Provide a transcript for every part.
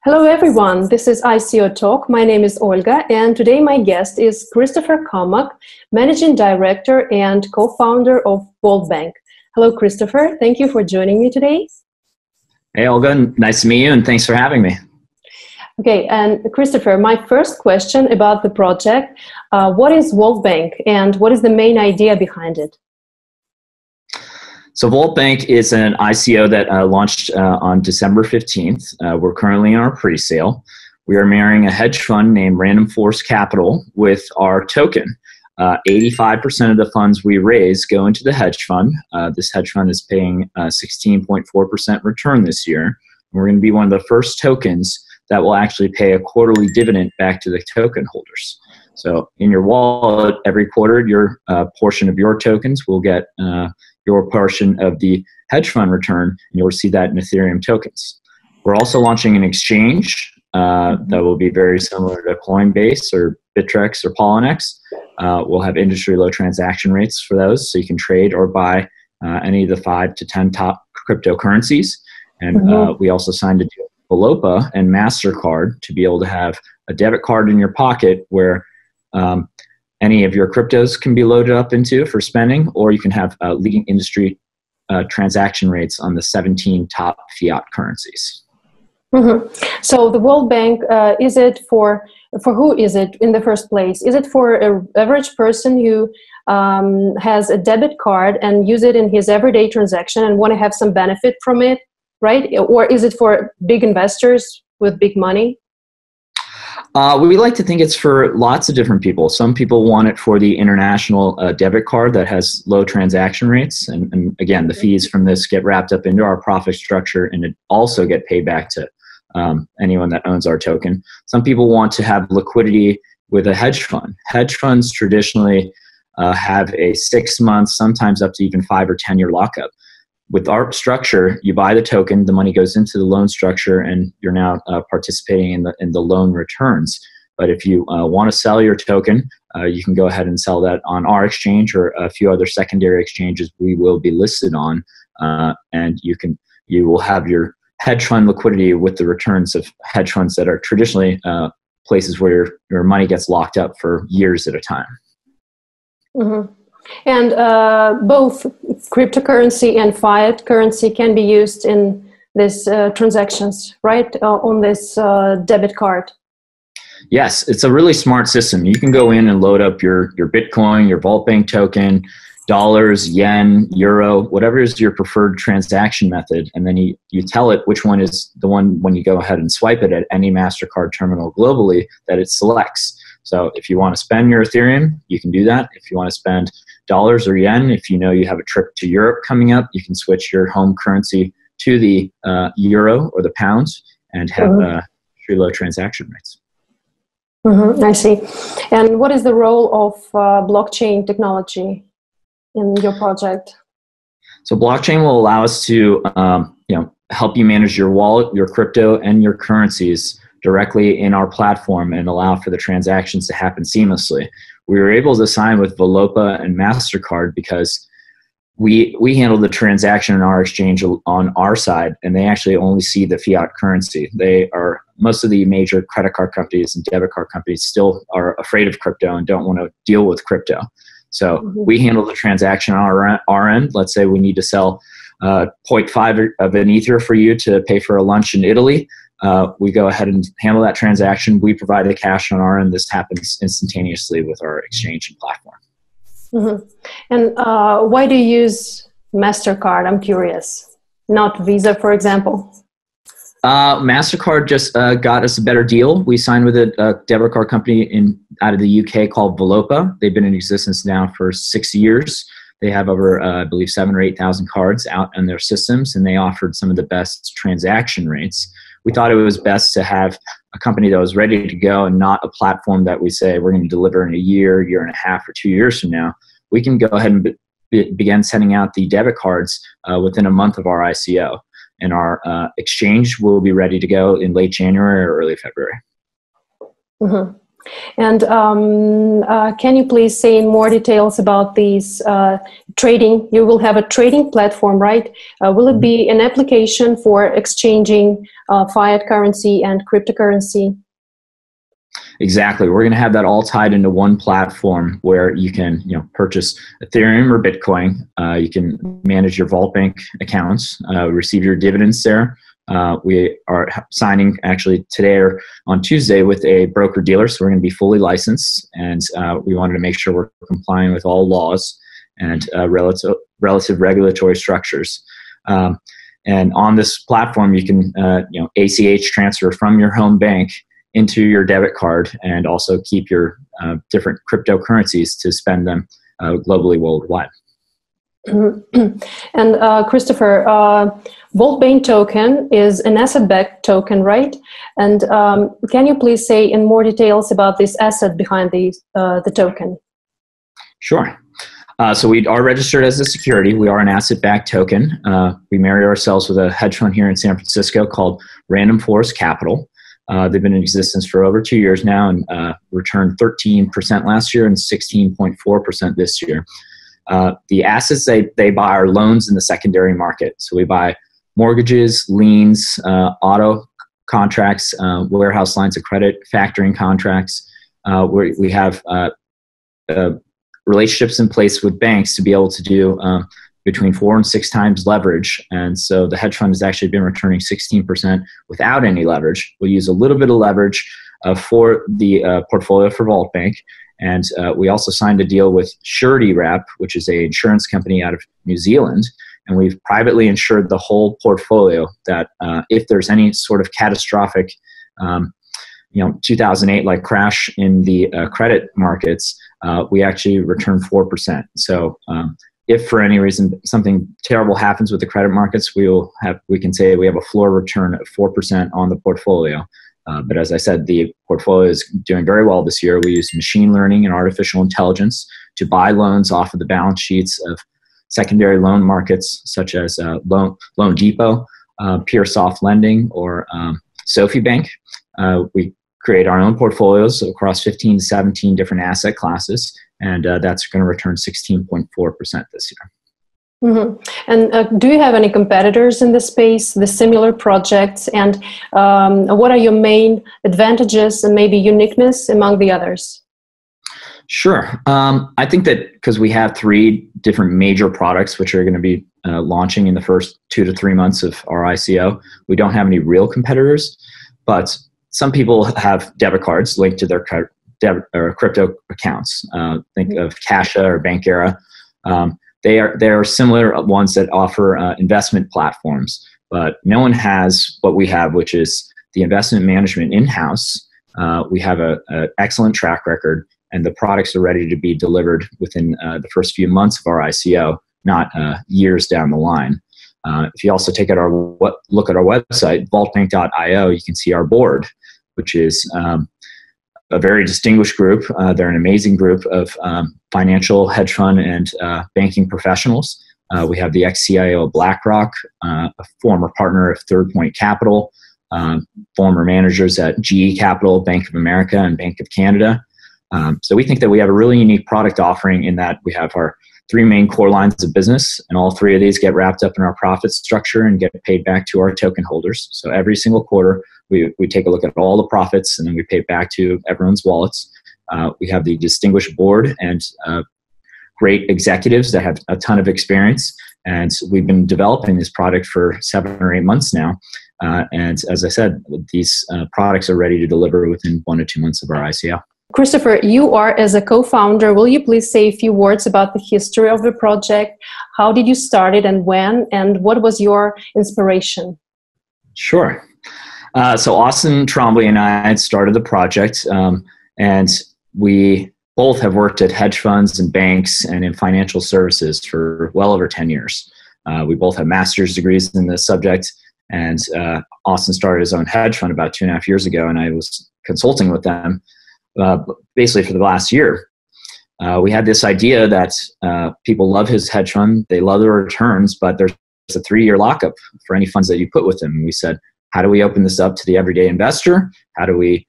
Hello everyone, this is ICO Talk. My name is Olga and today my guest is Christopher Cummock, Managing Director and co-founder of Vaultbank. Hello Christopher, thank you for joining me today. Hey Olga, nice to meet you and thanks for having me. Okay, and Christopher, my first question about the project, what is Vaultbank and what is the main idea behind it? So Vaultbank is an ICO that launched on December 15th. We're currently in our pre-sale. We are marrying a hedge fund named Random Force Capital with our token. 85% of the funds we raise go into the hedge fund. This hedge fund is paying 16.4% return this year. And we're going to be one of the first tokens that will actually pay a quarterly dividend back to the token holders. So in your wallet, every quarter, your portion of your tokens will get your portion of the hedge fund return, and you'll receive that in Ethereum tokens. We're also launching an exchange that will be very similar to Coinbase or Bittrex or Poloniex. We'll have industry low transaction rates for those, so you can trade or buy any of the 5 to 10 top cryptocurrencies. And we also signed a deal with Vaultbank and MasterCard to be able to have a debit card in your pocket where any of your cryptos can be loaded up into for spending, or you can have leading industry transaction rates on the 17 top fiat currencies. So the Vaultbank, is it for who is it in the first place? Is it for an average person who has a debit card and use it in his everyday transaction and want to have some benefit from it, right? Or is it for big investors with big money? We like to think it's for lots of different people. Some people want it for the international debit card that has low transaction rates. And again, the fees from this get wrapped up into our profit structure and it also get paid back to anyone that owns our token. Some people want to have liquidity with a hedge fund. Hedge funds traditionally have a 6 month, sometimes up to even 5 or 10 year lockup. With our structure, you buy the token, the money goes into the loan structure, and you're now participating in the loan returns. But if you want to sell your token, you can go ahead and sell that on our exchange or a few other secondary exchanges we will be listed on, and you will have your hedge fund liquidity with the returns of hedge funds that are traditionally places where your money gets locked up for years at a time. And both cryptocurrency and fiat currency can be used in these transactions, right? On this debit card. Yes, it's a really smart system. You can go in and load up your Bitcoin, your Vaultbank token, dollars, yen, euro, whatever is your preferred transaction method. And then you tell it which one is the one when you go ahead and swipe it at any MasterCard terminal globally that it selects. So if you want to spend your Ethereum, you can do that. If you want to spend dollars or yen, if you know you have a trip to Europe coming up, you can switch your home currency to the euro or the pounds and have pretty low transaction rates. I see. And what is the role of blockchain technology in your project? So blockchain will allow us to help you manage your wallet, your crypto, and your currencies directly in our platform and allow for the transactions to happen seamlessly. We were able to sign with Vaultbank and MasterCard because we handle the transaction in our exchange on our side, and they actually only see the fiat currency. Most of the major credit card companies and debit card companies still are afraid of crypto and don't want to deal with crypto. So we handle the transaction on our end. Let's say we need to sell 0.5 of an Ether for you to pay for a lunch in Italy. We go ahead and handle that transaction. We provide the cash on our end. This happens instantaneously with our exchange and platform. And why do you use MasterCard? I'm curious. Not Visa, for example. MasterCard just got us a better deal. We signed with a debit card company out of the UK called Vaultbank. They've been in existence now for 6 years. They have over, I believe, 7,000 or 8,000 cards out in their systems, and they offered some of the best transaction rates. We thought it was best to have a company that was ready to go and not a platform that we say we're going to deliver in a year and a half, or 2 years from now. We can go ahead and begin sending out the debit cards within a month of our ICO. And our exchange will be ready to go in late January or early February. And can you please say in more details about these trading? You will have a trading platform, right? Will it be an application for exchanging fiat currency and cryptocurrency? Exactly. We're going to have that all tied into one platform where you can, purchase Ethereum or Bitcoin. You can manage your Vaultbank accounts, receive your dividends there. We are signing actually today or on Tuesday with a broker dealer, so we're going to be fully licensed, and we wanted to make sure we're complying with all laws and relative regulatory structures. And on this platform, you can ACH transfer from your home bank into your debit card, and also keep your different cryptocurrencies to spend them globally, worldwide. And Christopher, Vaultbank token is an asset-backed token, right? And can you please say in more details about this asset behind the token? Sure. So we are registered as a security. We are an asset-backed token. We married ourselves with a hedge fund here in San Francisco called Random Forest Capital. They've been in existence for over 2 years now, and returned 13% last year and 16.4% this year. The assets they buy are loans in the secondary market. So we buy mortgages, liens, auto contracts, warehouse lines of credit, factoring contracts. We have relationships in place with banks to be able to do between 4 and 6 times leverage. And so the hedge fund has actually been returning 16% without any leverage. We'll use a little bit of leverage for the portfolio for Vaultbank. And we also signed a deal with Surety Wrap, which is an insurance company out of New Zealand. And we've privately insured the whole portfolio that if there's any sort of catastrophic 2008 like crash in the credit markets, we actually return 4%. So if for any reason something terrible happens with the credit markets, we can say we have a floor return of 4% on the portfolio. But as I said, the portfolio is doing very well this year. We use machine learning and artificial intelligence to buy loans off of the balance sheets of secondary loan markets such as Loan Depot, PureSoft Lending, or Sophie Bank. We create our own portfolios across 15 to 17 different asset classes, and that's going to return 16.4% this year. Mm-hmm. And do you have any competitors in this space, the similar projects, and what are your main advantages and maybe uniqueness among the others? Sure. I think that because we have 3 different major products which are going to be launching in the first 2 to 3 months of our ICO, we don't have any real competitors, but some people have debit cards linked to their debit or crypto accounts. Think of Casha or Bankera. They are similar ones that offer investment platforms, but no one has what we have, which is the investment management in-house. We have an excellent track record, and the products are ready to be delivered within the first few months of our ICO, not years down the line. If you also look at our website, vaultbank.io, you can see our board, which is a very distinguished group. They're an amazing group of financial, hedge fund, and banking professionals. We have the ex-CIO of BlackRock, a former partner of Third Point Capital, former managers at GE Capital, Bank of America, and Bank of Canada. So we think that we have a really unique product offering in that we have our 3 main core lines of business, and all 3 of these get wrapped up in our profit structure and get paid back to our token holders. So every single quarter, we take a look at all the profits, and then we pay it back to everyone's wallets. We have the distinguished board and great executives that have a ton of experience, and we've been developing this product for 7 or 8 months now. And as I said, these products are ready to deliver within 1 to 2 months of our ICO. Christopher, you are as a co-founder. Will you please say a few words about the history of the project? How did you start it and when? And what was your inspiration? Sure. So Austin Trombley and I had started the project, and we both have worked at hedge funds and banks and in financial services for well over 10 years. We both have master's degrees in this subject, and Austin started his own hedge fund about 2.5 years ago, and I was consulting with them basically for the last year. We had this idea that people love his hedge fund, they love the returns, but there's a 3-year lockup for any funds that you put with them. And we said, how do we open this up to the everyday investor? How do we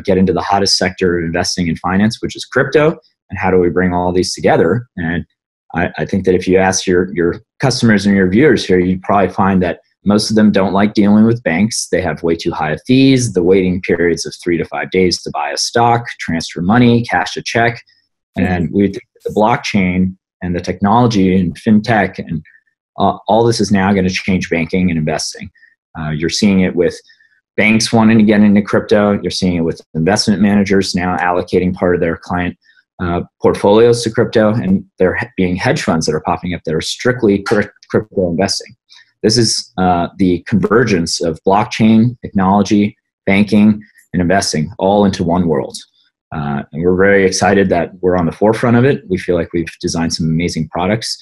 get into the hottest sector of investing in finance, which is crypto, and how do we bring all these together. And I think that if you ask your customers and your viewers here, you'd probably find that most of them don't like dealing with banks. They have way too high fees, the waiting periods of 3 to 5 days to buy a stock, transfer money, cash a check. And we think that the blockchain and the technology and fintech and all this is now going to change banking and investing. You're seeing it with banks wanting to get into crypto. You're seeing it with investment managers now allocating part of their client portfolios to crypto, and there being hedge funds that are popping up that are strictly crypto investing. This is the convergence of blockchain, technology, banking, and investing all into one world. And we're very excited that we're on the forefront of it. We feel like we've designed some amazing products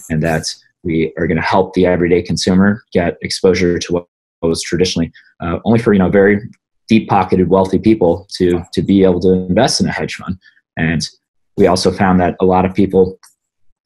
and that we are going to help the everyday consumer get exposure to what was traditionally only for very deep-pocketed wealthy people to be able to invest in a hedge fund. And we also found that a lot of people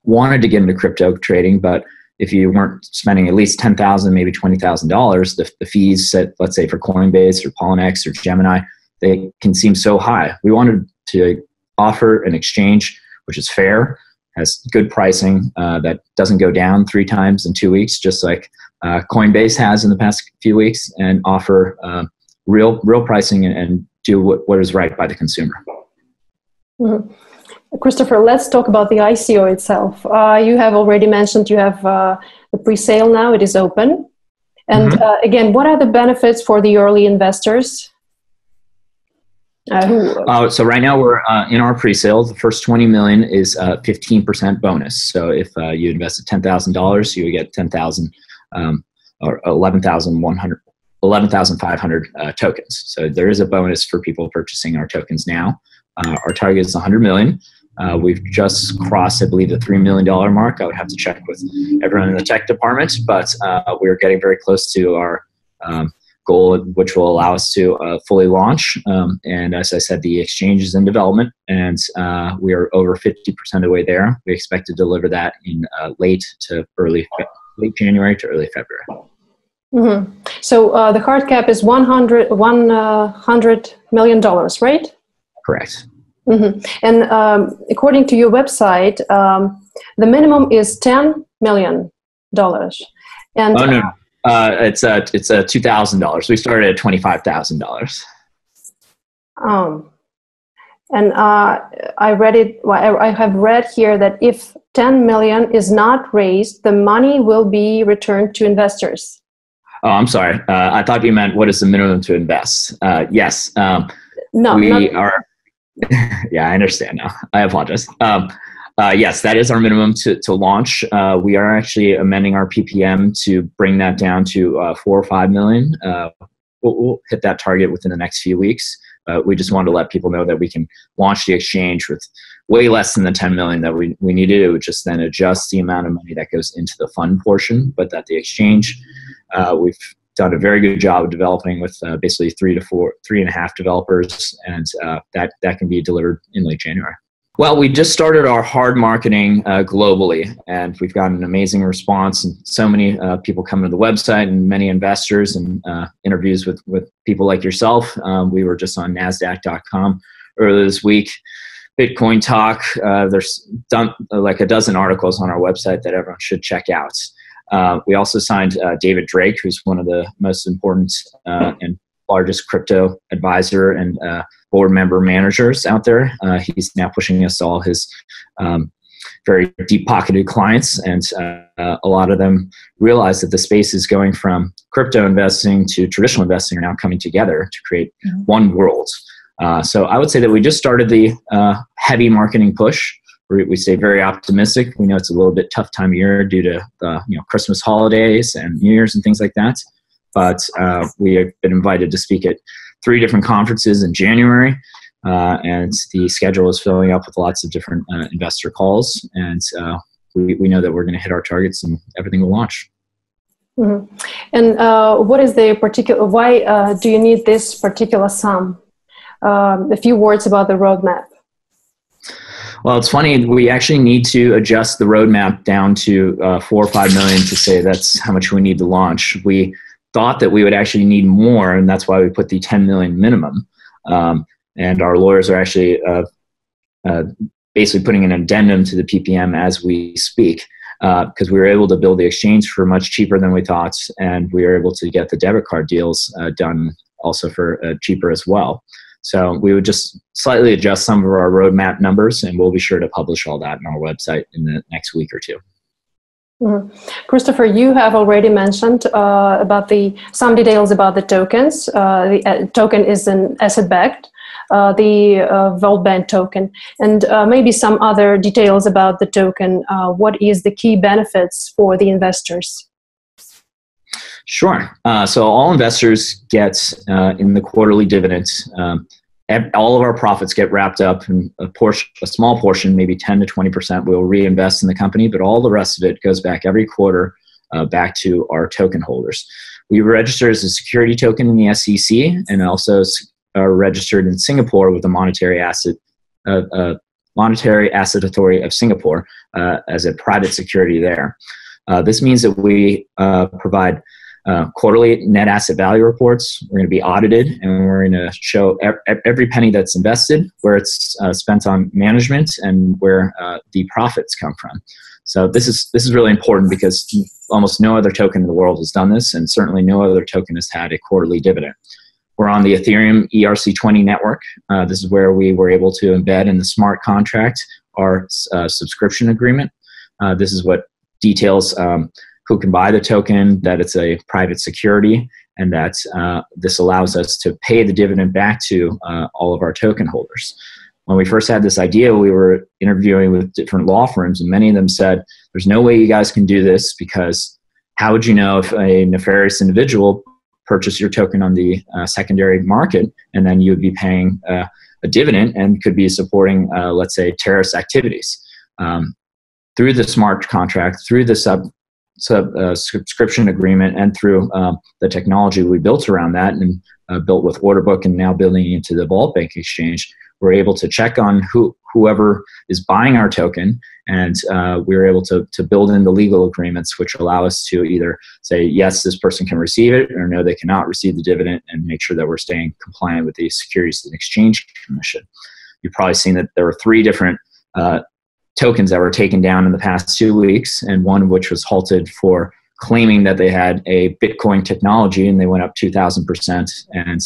wanted to get into crypto trading, but if you weren't spending at least $10,000, maybe $20,000, the fees set, let's say for Coinbase or Poloniex or Gemini, they can seem so high. We wanted to offer an exchange which is fair, has good pricing, that doesn't go down 3 times in 2 weeks, just like Coinbase has in the past few weeks, and offer real pricing and do what is right by the consumer. Mm-hmm. Christopher, let's talk about the ICO itself. You have already mentioned you have the pre-sale now, it is open. And again, what are the benefits for the early investors? So right now we're in our pre-sale. The first 20 million is a 15% bonus. So if you invested $10,000, you would get 10,000 or 11,500 tokens. So there is a bonus for people purchasing our tokens now. Our target is 100 million. We've just crossed, I believe, the $3 million mark. I would have to check with everyone in the tech department, but we're getting very close to our goal, which will allow us to fully launch. And as I said, the exchange is in development, and we are over 50% of the way there. We expect to deliver that in late January to early February. Mm-hmm. So the hard cap is $100 million, right? Correct. Mm-hmm. And according to your website, the minimum is $10 million. And oh no, it's $2,000. We started at $25,000. And I read it. Well, I have read here that if 10 million is not raised, the money will be returned to investors. Oh, I'm sorry. I thought you meant what is the minimum to invest? Yes. No, we are. Yeah, I understand now. I apologize. Yes, that is our minimum to launch. We are actually amending our PPM to bring that down to 4 or 5 million. We'll hit that target within the next few weeks. We just wanted to let people know that we can launch the exchange with way less than the 10 million that we needed. It would just then adjust the amount of money that goes into the fund portion, but that the exchange, we've done a very good job of developing with basically 3.5 developers, and that can be delivered in late January. Well, we just started our hard marketing globally, and we've gotten an amazing response, and so many people come to the website, and many investors, and interviews with people like yourself. We were just on NASDAQ.com earlier this week. Bitcoin Talk, there's done like a dozen articles on our website that everyone should check out. We also signed David Drake, who's one of the most important and largest crypto advisor and board member managers out there. He's now pushing us to all his very deep-pocketed clients, and a lot of them realize that the space is going from crypto investing to traditional investing are now coming together to create one world. So I would say that we just started the heavy marketing push. We stay very optimistic. We know it's a little bit tough time of year due to the Christmas holidays and New Year's and things like that. But we have been invited to speak at 3 different conferences in January, and the schedule is filling up with lots of different investor calls. And we know that we're going to hit our targets and everything will launch. Mm-hmm. And what is the particular? Why do you need this particular sum? A few words about the roadmap. Well, it's funny. We actually need to adjust the roadmap down to 4 or 5 million to say that's how much we need to launch. We thought that we would actually need more, and that's why we put the 10 million minimum. And our lawyers are actually basically putting an addendum to the PPM as we speak, because we were able to build the exchange for much cheaper than we thought, and we were able to get the debit card deals done also for cheaper as well. So we would just slightly adjust some of our roadmap numbers, and we'll be sure to publish all that on our website in the next week or two. Mm-hmm. Christopher, you have already mentioned about some details about the tokens. The token is an asset-backed, the Vaultbank token, and maybe some other details about the token. What is the key benefits for the investors? Sure. So all investors get in the quarterly dividends. All of our profits get wrapped up in a small portion, maybe 10 to 20%, we'll reinvest in the company, but all the rest of it goes back every quarter back to our token holders. We register as a security token in the SEC, and also are registered in Singapore with the Monetary Asset Authority of Singapore as a private security there. This means that we provide quarterly net asset value reports. We're going to be audited, and we're going to show every penny that's invested, where it's spent on management, and where the profits come from. So this is really important, because almost no other token in the world has done this, and certainly no other token has had a quarterly dividend. We're on the Ethereum ERC20 network. This is where we were able to embed in the smart contract our subscription agreement. This is what details who can buy the token, that it's a private security, and that this allows us to pay the dividend back to all of our token holders. When we first had this idea, we were interviewing with different law firms, and many of them said, there's no way you guys can do this, because how would you know if a nefarious individual purchased your token on the secondary market, and then you would be paying a dividend and could be supporting, let's say, terrorist activities. Through the smart contract, through the subscription agreement, and through the technology we built around that, and built with order book, and now building into the Vaultbank exchange, we're able to check on whoever is buying our token, and we're able to build in the legal agreements, which allow us to either say, yes, this person can receive it, or no, they cannot receive the dividend, and make sure that we're staying compliant with the Securities and Exchange Commission. You've probably seen that there were 3 different tokens that were taken down in the past 2 weeks, and one of which was halted for claiming that they had a Bitcoin technology, and they went up 2,000%, and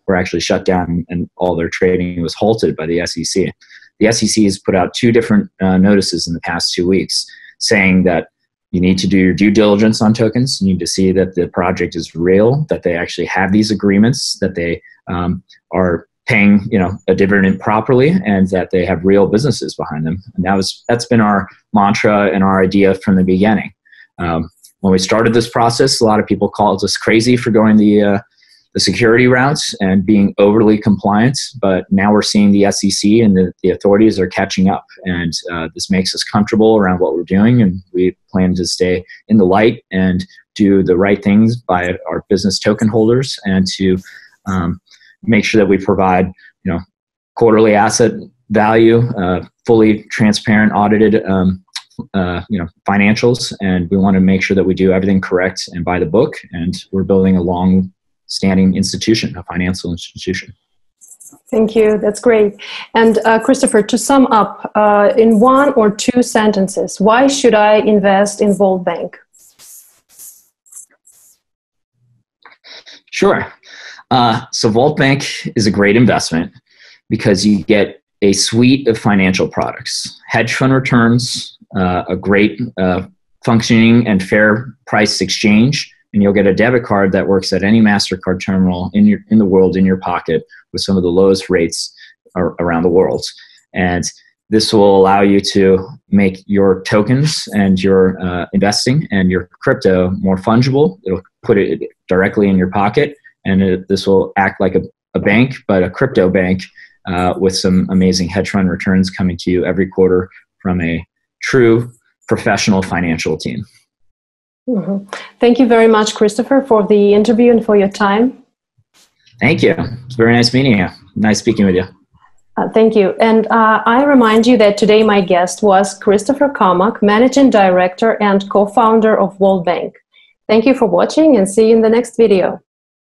were actually shut down, and all their trading was halted by the SEC. The SEC has put out 2 different notices in the past 2 weeks, saying that you need to do your due diligence on tokens. You need to see that the project is real, that they actually have these agreements, that they are paying, a dividend properly, and that they have real businesses behind them. And that's been our mantra and our idea from the beginning. When we started this process, a lot of people called us crazy for going the security routes and being overly compliant, but now we're seeing the SEC and the authorities are catching up, and this makes us comfortable around what we're doing, and we plan to stay in the light and do the right things by our business token holders, and to make sure that we provide, quarterly asset value, fully transparent, audited, financials, and we want to make sure that we do everything correct and by the book. And we're building a long-standing institution, a financial institution. Thank you. That's great. And Christopher, to sum up, in 1 or 2 sentences, why should I invest in Vaultbank? Sure. So Vaultbank is a great investment because you get a suite of financial products, hedge fund returns, a great functioning and fair price exchange, and you'll get a debit card that works at any MasterCard terminal in the world in your pocket with some of the lowest rates around the world. And this will allow you to make your tokens and your investing and your crypto more fungible. It'll put it directly in your pocket, and this will act like a bank, but a crypto bank with some amazing hedge fund returns coming to you every quarter from a true professional financial team. Mm-hmm. Thank you very much, Christopher, for the interview and for your time. Thank you. It's very nice meeting you. Nice speaking with you. Thank you. And I remind you that today my guest was Christopher Cummock, Managing Director and Co-founder of Vaultbank. Thank you for watching, and see you in the next video.